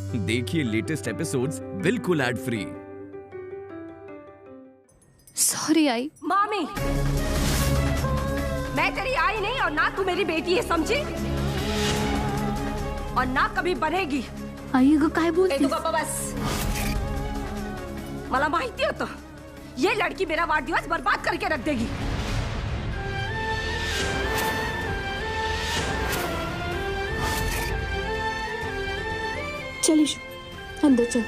देखिए latest episodes बिल्कुल ad free. Sorry I. मामी, मैं तेरी आई नहीं और ना तू मेरी बेटी है, समझी? और ना कभी बनेगी। आई गो काय बोलते? बस मला माहिती होतं ये लड़की मेरा वाढदिवस बर्बाद करके रख देगी। चल ईशू, अंदर चल।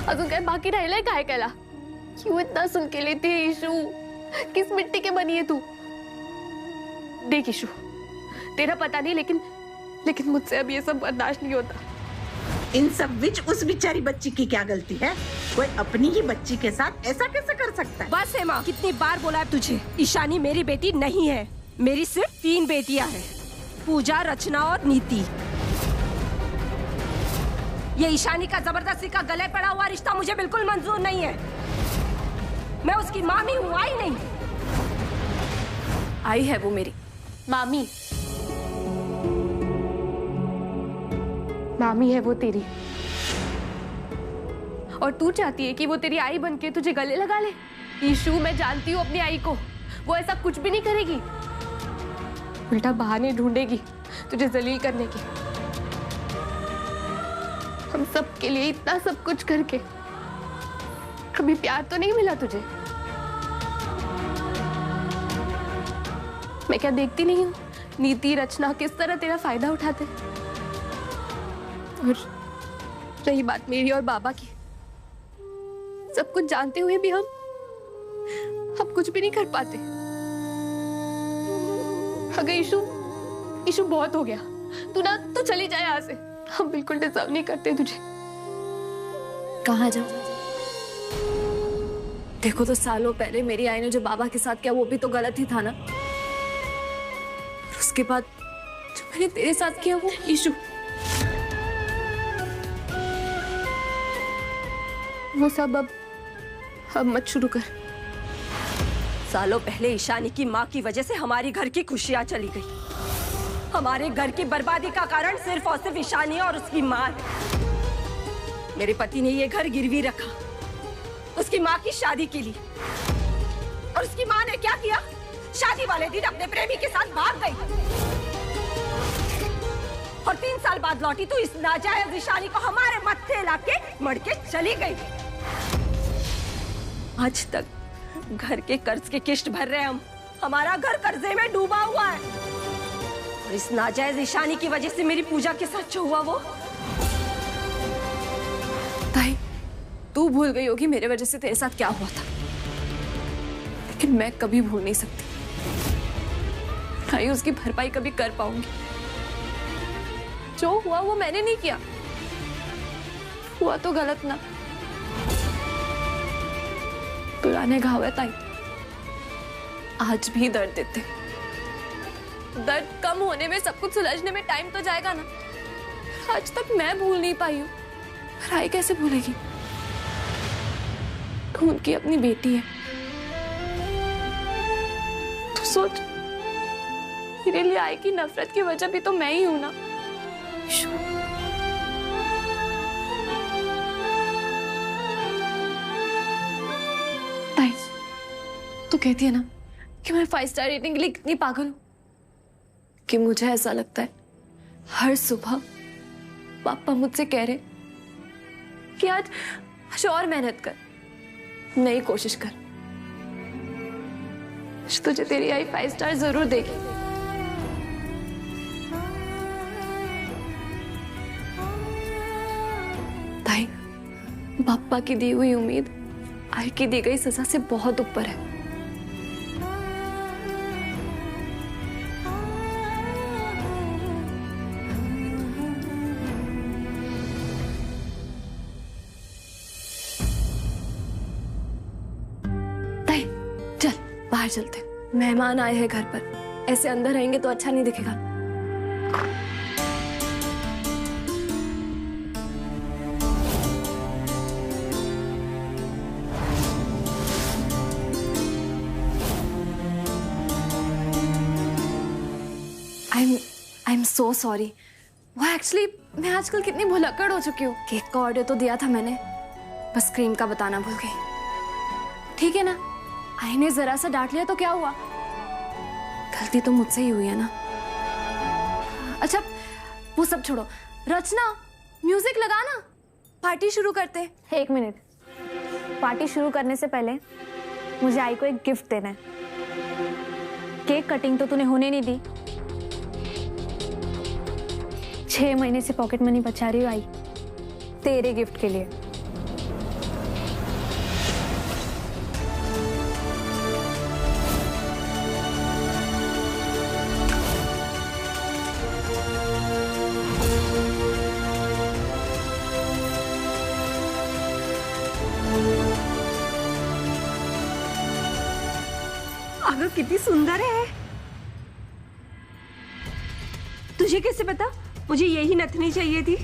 अजून काय बाकी राहिलंय काय केला? क्यों इतना सुन के लेती है ईशू? किस मिट्टी के बनी है तू? देख ईशू, तेरा पता नहीं लेकिन मुझसे अब ये सब बर्दाश्त नहीं होता। इन सब बीच उस बेचारी बच्ची की क्या गलती है? कोई अपनी ही बच्ची के साथ ऐसा कैसे कर सकता है? बस है माँ, कितनी बार बोला है तुझे, ईशानी मेरी बेटी नहीं है। मेरी सिर्फ 3 बेटियां हैं, पूजा, रचना और नीति। ये ईशानी का जबरदस्ती का गले पड़ा हुआ रिश्ता मुझे बिल्कुल मंजूर नहीं है। मैं उसकी मामी हूँ, आई नहीं। आई है वो मेरी मामी। मामी है वो तेरी, और तू चाहती है कि वो तेरी आई बनके तुझे गले लगा ले? ईशू, मैं जानती हूँ अपनी आई को, वो ऐसा कुछ भी नहीं करेगी। उल्टा बहाने ढूंढेगी तुझे जलील करने की। हम सब के लिए इतना सब कुछ करके कभी प्यार तो नहीं मिला तुझे? मैं क्या देखती नहीं हूँ नीति, रचना किस तरह तेरा फायदा उठाते? और रही बात मेरी और बाबा की, सब कुछ जानते हुए भी हम कुछ भी नहीं कर पाते। अगर ईशू बहुत हो गया, तू चली जाए यहाँ से। हम बिल्कुल डिजर्व नहीं करते तुझे। कहाँ जाऊँ? देखो, तो सालों पहले मेरी आई ने जो बाबा के साथ किया वो भी तो गलत ही था ना। उसके बाद जो मैंने तेरे साथ किया वो। ईशू, वो सब अब मत शुरू कर। सालों पहले ईशानी की माँ की वजह से हमारी घर की खुशियाँ चली गई। हमारे घर की बर्बादी का कारण सिर्फ और सिर्फ ईशानी और उसकी माँ है। मेरे पति ने ये घर गिरवी रखा उसकी माँ की शादी के लिए, और उसकी माँ ने क्या किया? शादी वाले दिन अपने प्रेमी के साथ भाग गई, और 3 साल बाद लौटी तो इस नाजायज ईशानी को हमारे मत्थे लाके मर के चली गई। आज तक घर के कर्ज के किश्त भर रहे हम, हमारा घर कर्जे में डूबा हुआ है। और इस नाजायज ईशानी की वजह से मेरी पूजा के साथ जो हुआ वो। ताई, तू भूल गई होगी मेरे वजह से तेरे साथ क्या हुआ था, लेकिन मैं कभी भूल नहीं सकती। ताई, उसकी भरपाई कभी कर पाऊंगी? जो हुआ वो मैंने नहीं किया, हुआ तो गलत ना। पुराने घाव है ताई, आज भी दर्द देते। दर्द कम होने में, सब कुछ सुलझने में टाइम तो जाएगा ना। आज तक मैं भूल नहीं पाई हूँ, राय कैसे भूलेगी? तू उनकी अपनी बेटी है। तू सोच, मेरे लिए आई की नफरत की वजह भी तो मैं ही हूं ना। ताई, तू कहती है ना कि मैं 5 स्टार रेटिंग के लिए कितनी पागल हूं, कि मुझे ऐसा लगता है हर सुबह पापा मुझसे कह रहे कि आज और मेहनत कर, नई कोशिश कर, तुझे तेरी आई 5 स्टार जरूर देगी। ताई, पापा की दी हुई उम्मीद आई की दी गई सजा से बहुत ऊपर है। बाहर चलते, मेहमान आए हैं घर पर, ऐसे अंदर रहेंगे तो अच्छा नहीं दिखेगा। I am so sorry. वो एक्चुअली मैं आजकल कितनी भुलक्कड़ हो चुकी हूँ। केक का ऑर्डर तो दिया था मैंने, बस क्रीम का बताना भूल गई। ठीक है ना, आई ने जरा सा डांट लिया तो क्या हुआ, गलती तो मुझसे ही हुई है ना। अच्छा वो सब छोड़ो, रचना म्यूजिक लगाना, पार्टी शुरू करते हैं। 1 मिनट, पार्टी शुरू करने से पहले मुझे आई को एक गिफ्ट देना है। केक कटिंग तो तूने होने नहीं दी, 6 महीने से पॉकेट मनी बचा रही हूँ आई तेरे गिफ्ट के लिए। अगर कितनी सुंदर है, तुझे कैसे पता? मुझे यही नथनी चाहिए थी।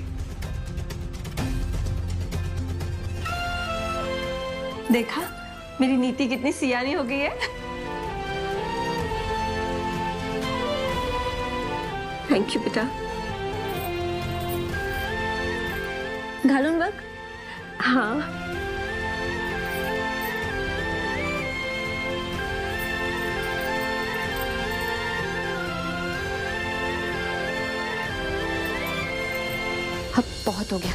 देखा मेरी नीति कितनी सियानी हो गई है। थैंक यू बेटा। घालून बघ। हाँ अब बहुत हो गया,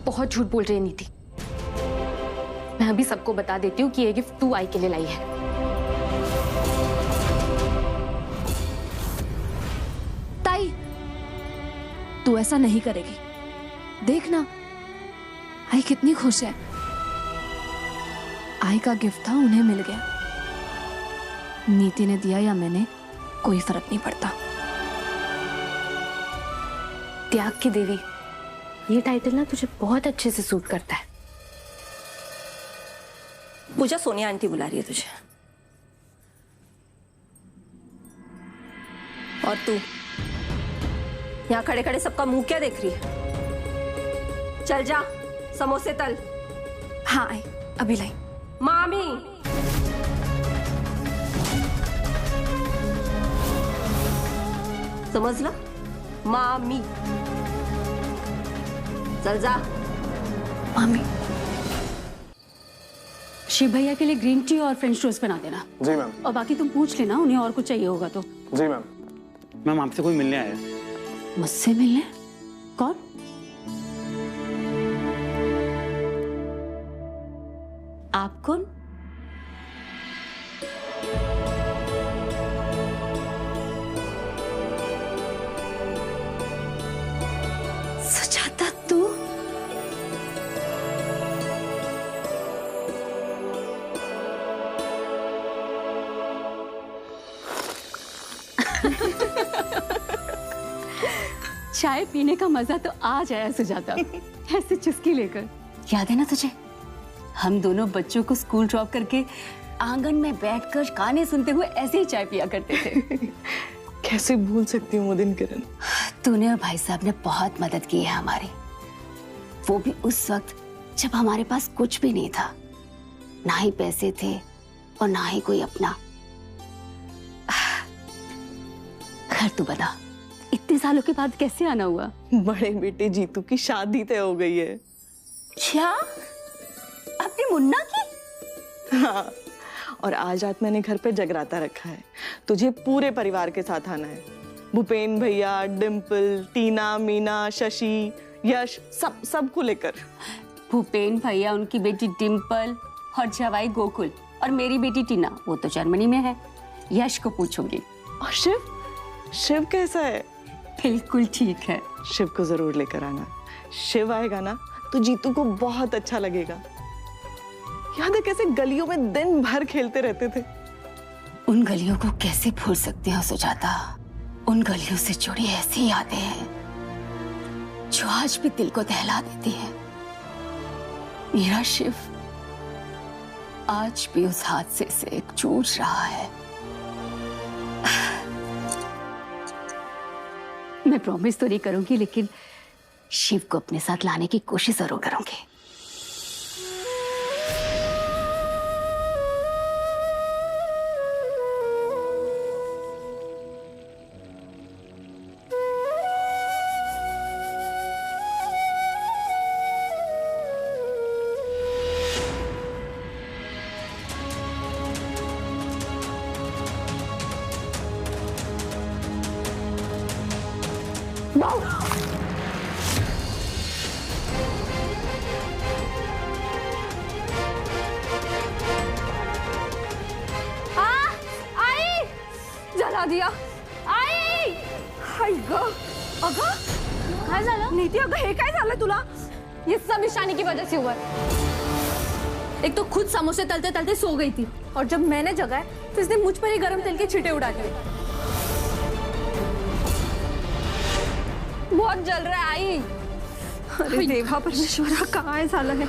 बहुत झूठ बोल रही है नीति। मैं अभी सबको बता देती हूँ कि ये गिफ्ट तू आई के लिए लाई है। ताई तू ऐसा नहीं करेगी, देखना आई कितनी खुश है। आई का गिफ्ट था, उन्हें मिल गया। नीति ने दिया या मैंने, कोई फर्क नहीं पड़ता। त्याग की देवी, ये टाइटल ना तुझे बहुत अच्छे से सूट करता है। पूजा, सोनिया आंटी बुला रही है तुझे। और तू यहाँ खड़े खड़े सबका मुंह क्या देख रही है? चल जा, समोसे तल। हाँ आई अभी लाई। मामी समझ लो, मामी। चल जा। मामी शिव भैया के लिए ग्रीन टी और फ्रेंच टोस्ट बना देना। जी मैम। और बाकी तुम पूछ लेना उन्हें और कुछ चाहिए होगा तो। जी मैम। मैम आपसे कोई मिलने आया है। मुझसे मिलने? कौन? आप कौन? सुजाता तू? चाय पीने का मजा तो आ जाया सुजाता, ऐसे चुस्की लेकर। याद है ना तुझे, हम दोनों बच्चों को स्कूल ड्रॉप करके आंगन में बैठकर गाने सुनते हुए ऐसे ही चाय पिया करते थे। कैसे भूल सकती हूँ वो दिन किरण। तूने और भाई साहब ने बहुत मदद की है हमारी, वो भी उस वक्त जब हमारे पास कुछ भी नहीं था, ना ही पैसे थे और ना ही कोई अपना। खैर तू बता, इतने सालों के बाद कैसे आना हुआ? बड़े बेटे जीतू की शादी तय हो गई है। क्या? अपनी मुन्ना की? हाँ, और आज रात मैंने घर पे जगराता रखा है, तुझे पूरे परिवार के साथ आना है। भूपेन भैया, डिम्पल, टीना, मीना, शशि, यश, सबको लेकर। भूपेन भैया, उनकी बेटी डिम्पल और जवाई गोकुल और मेरी बेटी टीना, वो तो जर्मनी में है। यश को पूछूंगी। और शिव कैसा है? बिल्कुल ठीक है। शिव को जरूर लेकर आना। शिव आएगा ना तो जीतू को बहुत अच्छा लगेगा। याद है कैसे गलियों में दिन भर खेलते रहते थे? उन गलियों को कैसे भूल सकती हूँ सुजाता? उन गलियों से जुड़ी ऐसी यादें हैं जो आज भी दिल को दहला देती हैं। मेरा शिव आज भी उस हादसे से जूझ रहा है। मैं प्रॉमिस तो नहीं करूंगी, लेकिन शिव को अपने साथ लाने की कोशिश जरूर करूंगी। जला दिया। आई अगं काय झालं नीती? अगं हे काय झालं तुला? ये सब ईशानी की वजह से हुआ है। एक तो खुद समोसे तलते तलते सो गई थी, और जब मैंने जगाया तो इसने मुझ पर ही गरम तेल के छींटे उड़ा दिए। बहुत जल रहा है आई। अरे देवा परमेश्वरा, काय झालं हे?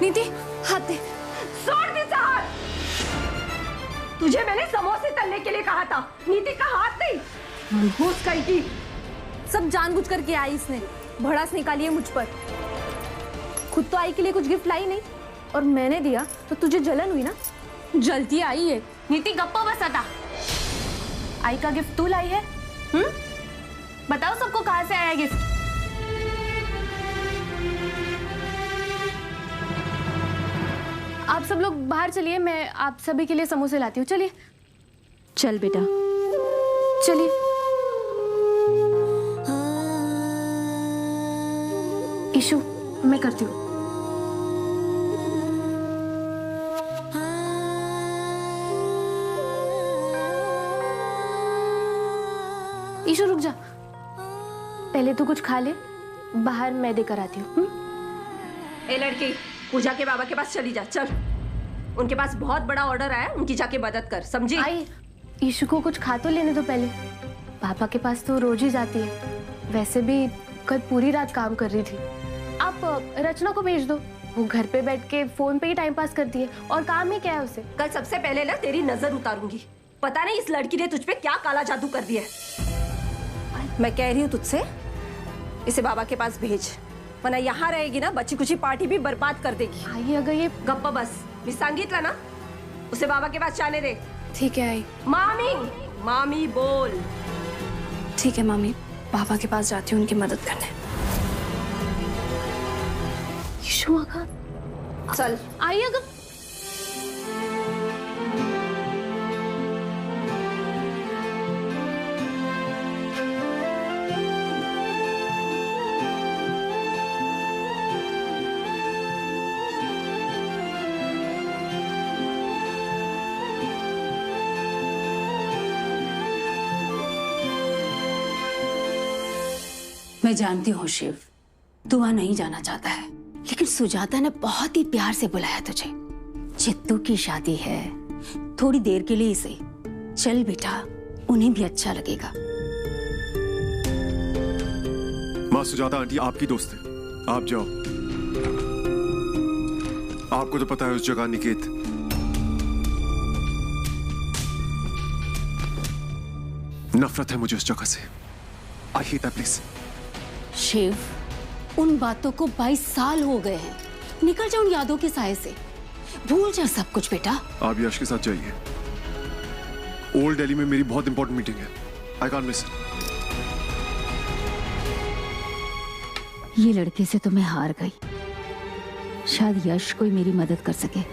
नीति हाथ दे। छोड़ दीजिए हाथ। तुझे मैंने समोसे तलने के लिए कहा था, नीति का हाथ नहीं। मनहूस कहीं की। सब जानबूझ कर के आई इसने, भड़ास निकाली है मुझ पर। खुद तो आई के लिए कुछ गिफ्ट लाई नहीं, और मैंने दिया तो तुझे जलन हुई ना? जलती आई है। नीति गप्पा बसाता। आई का गिफ्ट तू लाई है? बताओ सबको कहां से आया गिफ्ट? आप सब लोग बाहर चलिए, मैं आप सभी के लिए समोसे लाती हूँ। चलिए चल बेटा चलिए। ईशु मैं करती हूँ। ईशु रुक जा, पहले तू कुछ खा ले, बाहर मैं देकर आती हूँ। ए लड़की, पूजा के बाबा के पास चली जा, चल। उनके पास बहुत बड़ा ऑर्डर आया, उनकी जाके मदद कर, समझी? आई, ईशु को कुछ खा तो लेने दो पहले। पापा के पास तो रोज ही जाती है, वैसे भी कल पूरी रात काम कर रही थी। आप रचना को भेज दो, वो घर पे बैठ के फोन पे ही टाइम पास करती है, और काम ही क्या है उसे। कल सबसे पहले ना तेरी नजर उतारूंगी। पता नहीं इस लड़की ने तुझ पे क्या काला जादू कर दिया है। मैं कह रही हूँ तुझसे, इसे बाबा के पास भेज, वरना यहाँ रहेगी ना बच्ची कुची पार्टी भी बर्बाद कर देगी। आई अगर ये गप्पा बस, मी सांगितलं ना, उसे बाबा के पास जाने दे। ठीक है आई। मामी मामी बोल। ठीक है मामी, पापा के पास जाती हूँ उनकी मदद करने। ईशु आगा चल आई अगर। मैं जानती हूँ शिव, तू वहां नहीं जाना चाहता है, लेकिन सुजाता ने बहुत ही प्यार से बुलाया तुझे। चित्तू की शादी है, थोड़ी देर के लिए ही सही। चल बेटा, उन्हें भी अच्छा लगेगा। माँ सुजाता आंटी आपकी दोस्त है, आप जाओ। आपको तो पता है उस जगह निकेत। नफरत है मुझे उस जगह से। I hate that place. Shiv, उन बातों को 22 साल हो गए हैं। निकल जा उन यादों के साए से, भूल जा सब कुछ बेटा। आप यश के साथ जाइए, ओल्ड दिल्ली में मेरी बहुत इंपॉर्टेंट मीटिंग है। I can't miss it. ये लड़के से तो मैं हार गई, शायद यश कोई मेरी मदद कर सके।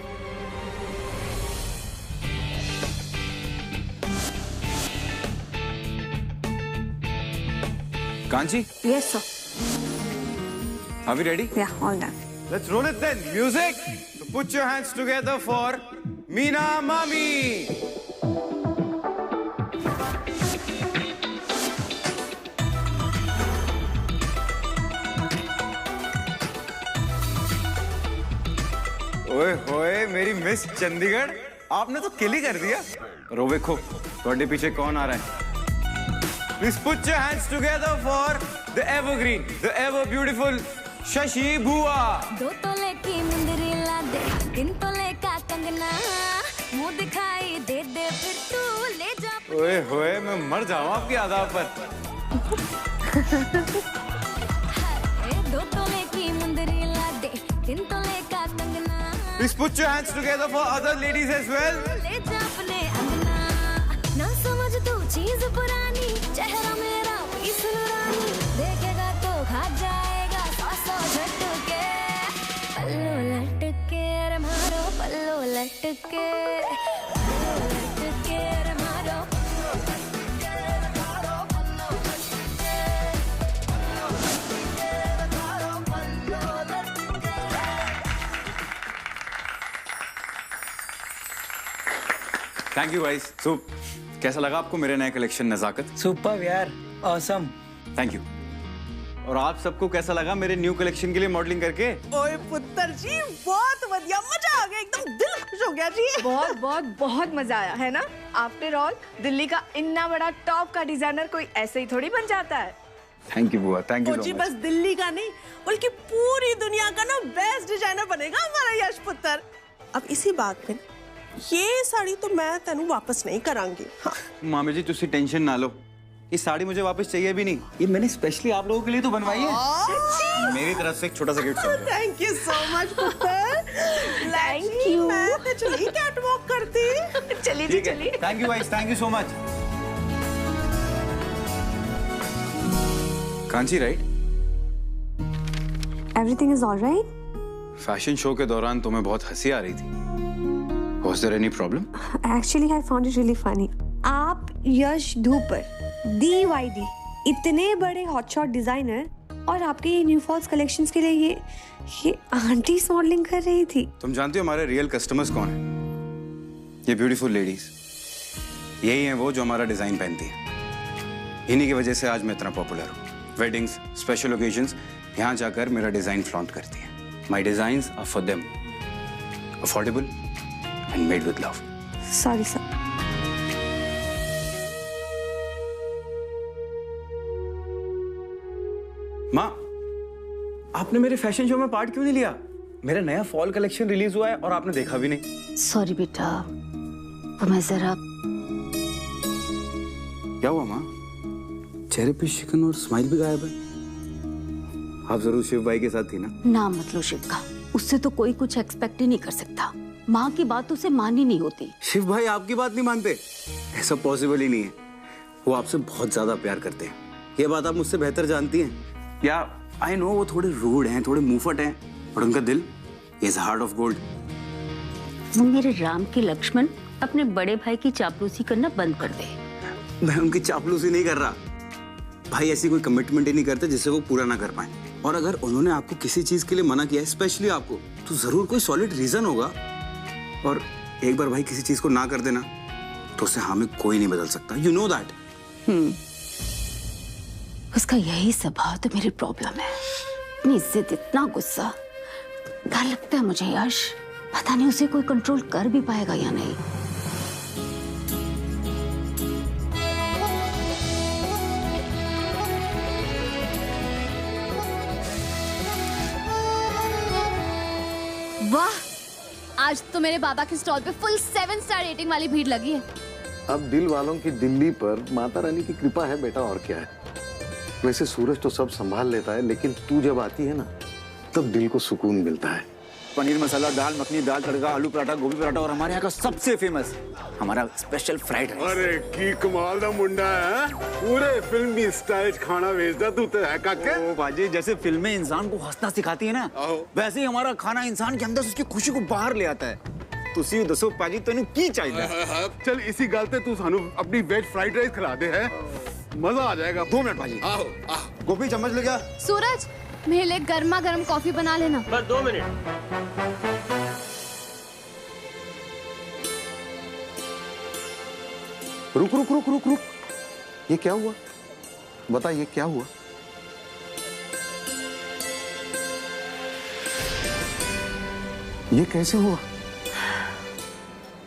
Kanchi? Yes sir. Are we ready? Yeah, all done. Let's roll it then. Music. So put your hands together for Meena Mami. ओए होए मेरी मिस चंडीगढ़, आपने तो किल ही कर दिया। रो देखो ਤੁਹਾਡੇ पीछे कौन आ रहा है। Please put your hands together for the evergreen, the ever beautiful Shashi Bua. दो तोले की मुंदरी ला दे मुंह दिखाई दे दे फिर तू ले जा। ओए होए, मैं मर जाऊं आपकी अदा पर। 2 तोले की मुंदरी ला दे, 3 तोले का Kangana. Please put your hands together for other ladies as well. ले जा अपने अंगना, ना समझ तू चीज पुरानी, चेहरा मेरा पीस रानी, देखेगा तो खा जाएगा 100 झटके। पल्लो लटके रे मारो, पल्लो लटके, पल्लो लटके रे मारो। Thank you guys. So, कैसा लगा आपको मेरे नए कलेक्शन नजाकत? सुपर यार, ऑसम। Thank you. और आप सबको कैसा लगा मेरे न्यू कलेक्शन के लिए मॉडलिंग करके? ओए पुत्र जी, बहुत बढ़िया, मजा आ गया, एकदम दिल खुश हो गया जी। बहुत बहुत बहुत मजा आया है ना। आफ्टर ऑल दिल्ली का इतना बड़ा टॉप का डिजाइनर कोई ऐसे ही थोड़ी बन जाता है। थैंक यू बुआ, थैंक यू जी सो बस मच। दिल्ली का नहीं बल्कि पूरी दुनिया का ना बेस्ट डिजाइनर बनेगा हमारा यश पुत्र। अब इसी बात पे ये साड़ी तो मैं तेनू वापस नहीं करांगी। हाँ। मामी जी तुसी टेंशन ना लो, ये साड़ी मुझे वापस चाहिए भी नहीं, ये मैंने स्पेशली आप लोगों के लिए तो बनवाई है। मेरी तरफ से एक छोटा सा gift. Thank you so much पुत्र। Thank you. मैं तो चली कैट वॉक करती। चलिए जी चलिए। Thank you guys, thank you so much. Kanchi right? Everything is all right? Fashion show के दौरान तुम्हें बहुत हंसी आ रही थी। Was there any problem? Actually, I found it really funny. आप यश धूपर DYD इतने बड़े हॉटशॉट डिजाइनर और आपके ये न्यू फॉल्स कलेक्शंस के लिए ये आंटी मॉडलिंग कर रही थी। तुम जानती हो हमारे रियल कस्टमर्स कौन हैं? ये ब्यूटीफुल लेडीज, यही हैं वो जो हमारा डिजाइन पहनती है। इन्हीं की वजह से आज मैं इतना पॉपुलर हूँ। वेडिंग्स, स्पेशल ओकेजन्स, यहाँ जाकर मेरा डिजाइन फ्लॉन्ट करती है। My designs are for them, affordable and made with love. Sorry sir. माँ, आपने मेरे फैशन शो में पार्ट क्यों नहीं लिया? मेरा नया फॉल कलेक्शन रिलीज हुआ है और आपने देखा भी नहीं। सॉरी बेटा, वो मैं जरा। क्या हुआ माँ? चेहरे पे शिकन और स्माइल भी गायब है। आप जरूर शिव भाई के साथ थी ना? नाम मत लो शिव का, उससे तो कोई कुछ एक्सपेक्ट ही नहीं कर सकता। माँ की बात उसे माननी नहीं होती। शिव भाई आपकी बात नहीं मानते? ऐसा पॉसिबल ही नहीं है। वो आपसे बहुत ज्यादा प्यार करते हैं, ये बात आप मुझसे बेहतर जानती हैं। या आई नो वो थोड़े रूड हैं, थोड़े मुंहफट हैं, पर उनका दिल इज हार्ट ऑफ गोल्ड। वो मेरे राम के लक्ष्मण अपने बड़े भाई की चापलूसी करना बंद कर दे। मैं उनकी चापलूसी नहीं कर रहा। भाई ऐसी कोई कमिटमेंट ही नहीं करते जिसे वो पूरा ना कर पाए। और अगर उन्होंने आपको किसी चीज के लिए मना किया है, स्पेशली आपको, तो जरूर कोई सॉलिड रीजन होगा। और एक बार भाई किसी चीज को ना कर देना तो उसे हाँ में कोई नहीं बदल सकता। You know that. उसका यही स्वभाव तो मेरी प्रॉब्लम है। इतनी जिद, इतना गुस्सा, डर लगता है मुझे यश। पता नहीं उसे कोई कंट्रोल कर भी पाएगा या नहीं। वाह, आज तो मेरे बाबा के स्टॉल पे फुल 7 स्टार रेटिंग वाली भीड़ लगी है। अब दिल वालों की दिल्ली पर माता रानी की कृपा है बेटा, और क्या है। वैसे सूरज तो सब संभाल लेता है, लेकिन तू जब आती है ना तब दिल को सुकून मिलता है। पनीर मसाला, दाल मखनी, दाल तड़का, आलू पराठा, गोभी पराठा और हमारे यहाँ का सबसे फेमस हमारा स्पेशल फ्राइड राइस। अरे की कमाल दा मुंडा है, पूरे फिल्मी स्टाइल खाना भेजता तू तो है काके। ओ बाजी, जैसे फिल्में इंसान को हंसना सिखाती है ना, वैसे ही हमारा खाना इंसान के अंदर उसकी खुशी को बाहर ले आता है। तुसी दसो पाजी तेनू की चाहिए? चल इसी गल ते तू सानू अपनी वेज फ्राइड राइस खिला दे, है मजा आ जाएगा। 2 मिनट पाजी। आओ गोभी चम्मच ले जा। सूरज, मेरे लिए गर्मा गर्म कॉफी बना लेना। बस 2 मिनट। रुक रुक रुक रुक रुक, ये क्या हुआ? बता ये क्या हुआ? ये कैसे हुआ?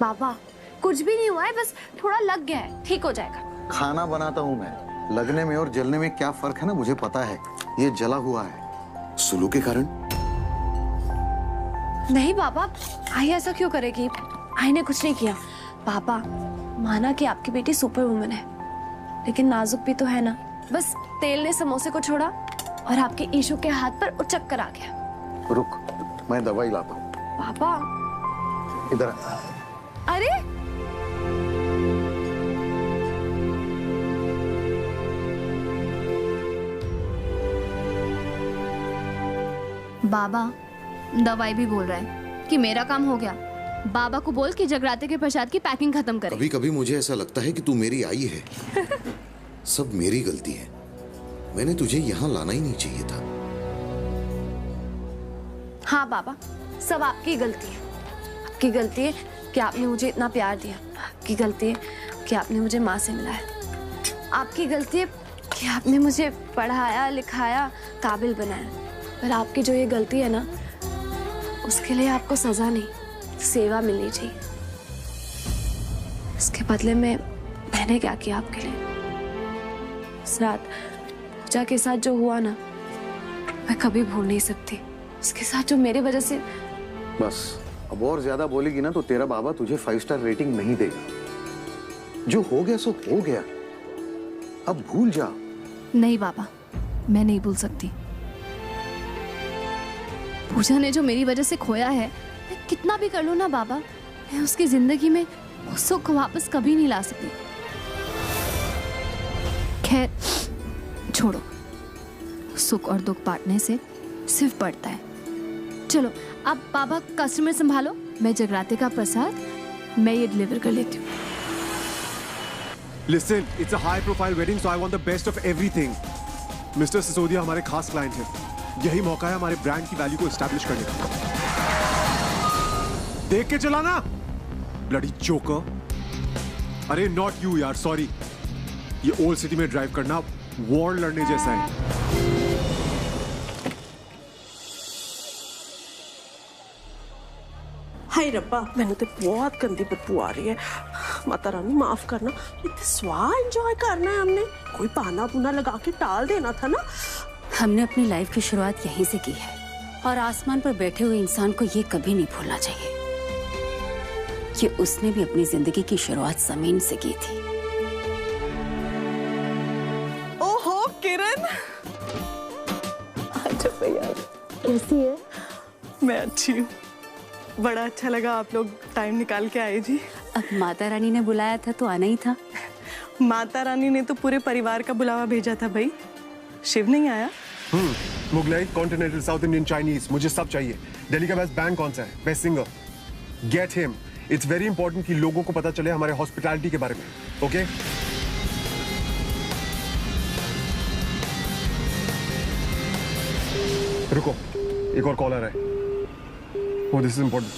बाबा, कुछ भी नहीं हुआ है, बस थोड़ा लग गया है, ठीक हो जाएगा। खाना बनाता हूँ मैं, लगने में और जलने में क्या फर्क है ना मुझे पता है। ये जला हुआ है सुलू के कारण। नहीं बाबा, आई ऐसा क्यों करेगी? आई ने कुछ नहीं किया। पापा, माना कि आपकी बेटी सुपर वुमन है, लेकिन नाजुक भी तो है ना। बस तेल ने समोसे को छोड़ा और आपके ईशु के हाथ पर उचक कर आ गया। रुक, मैं दवाई लाता हूँ। पापा इधर आ। अरे बाबा दवाई भी बोल रहा है कि मेरा काम हो गया। बाबा को बोल कि जगराते के प्रसाद की पैकिंग खत्म करे। कभी कभी मुझे ऐसा लगता है कि तू मेरी आई है। सब मेरी गलती है, मैंने तुझे यहाँ लाना ही नहीं चाहिए था। हाँ बाबा, सब आपकी गलती है। आपकी गलती है कि आपने मुझे इतना प्यार दिया। आपकी गलती है कि आपने मुझे माँ से मिलाया। आपकी गलती है कि आपने मुझे पढ़ाया लिखाया, काबिल बनाया। पर आपकी जो ये गलती है ना, उसके लिए आपको सजा नहीं, सेवा मिलनी चाहिए। इसके बदले में मैंने क्या किया आपके लिए? उस रात पूजा के साथ जो हुआ ना, मैं कभी भूल नहीं सकती। उसके साथ जो मेरे वजह से। बस अब और ज्यादा बोलेगी ना तो तेरा बाबा तुझे 5 स्टार रेटिंग नहीं देगा। जो हो गया सो हो गया, अब भूल जा। नहीं बाबा, मैं नहीं भूल सकती। पूजा ने जो मेरी वजह से खोया है, मैं कितना भी कर लूं ना बाबा, मैं उसकी जिंदगी में वो सुख वापस कभी नहीं ला सकती। खैर छोड़ो, सुख और दुख बांटने से सिर्फ बढ़ता है। चलो अब बाबा कस्टमर संभालो, मैं जगराते का प्रसाद मैं ये डिलीवर कर लेती हूँ। Listen, it's a high profile wedding, so I want the best of everything. Mister Sisodia हमारे खास क्लाइंट हैं। यही मौका है हमारे ब्रांड की वैल्यू को एस्टैब्लिश करने का। देख के चलाना, ब्लडी जोकर। अरे नॉट यू यार, सॉरी। ये ओल्ड सिटी में ड्राइव करना वॉर लड़ने जैसा है। हाय रब्बा, मैंने तो बहुत गंदी बदबू आ रही है। माता रानी माफ करना, इतने स्वाद एंजॉय करना है हमने, कोई पाना पुना लगा के टाल देना था ना। हमने अपनी लाइफ की शुरुआत यहीं से की है और आसमान पर बैठे हुए इंसान को ये कभी नहीं भूलना चाहिए कि उसने भी अपनी जिंदगी की शुरुआत जमीन से की थी। ओहो किरण, अच्छा भैया कैसी है? मैं अच्छी हूँ। बड़ा अच्छा लगा आप लोग टाइम निकाल के आए जी। अब माता रानी ने बुलाया था तो आना ही था। माता रानी ने तो पूरे परिवार का बुलावा भेजा था भाई, शिव नहीं आया। Mughlai, continental, south Indian, Chinese, मुझे सब चाहिए। दिल्ली का बेस्ट बैंड कौन सा है, best singer, get him. It's very important कि लोगों को पता चले हमारे हॉस्पिटैलिटी के बारे में। ओके रुको, एक और कॉलर है। Oh, this is important.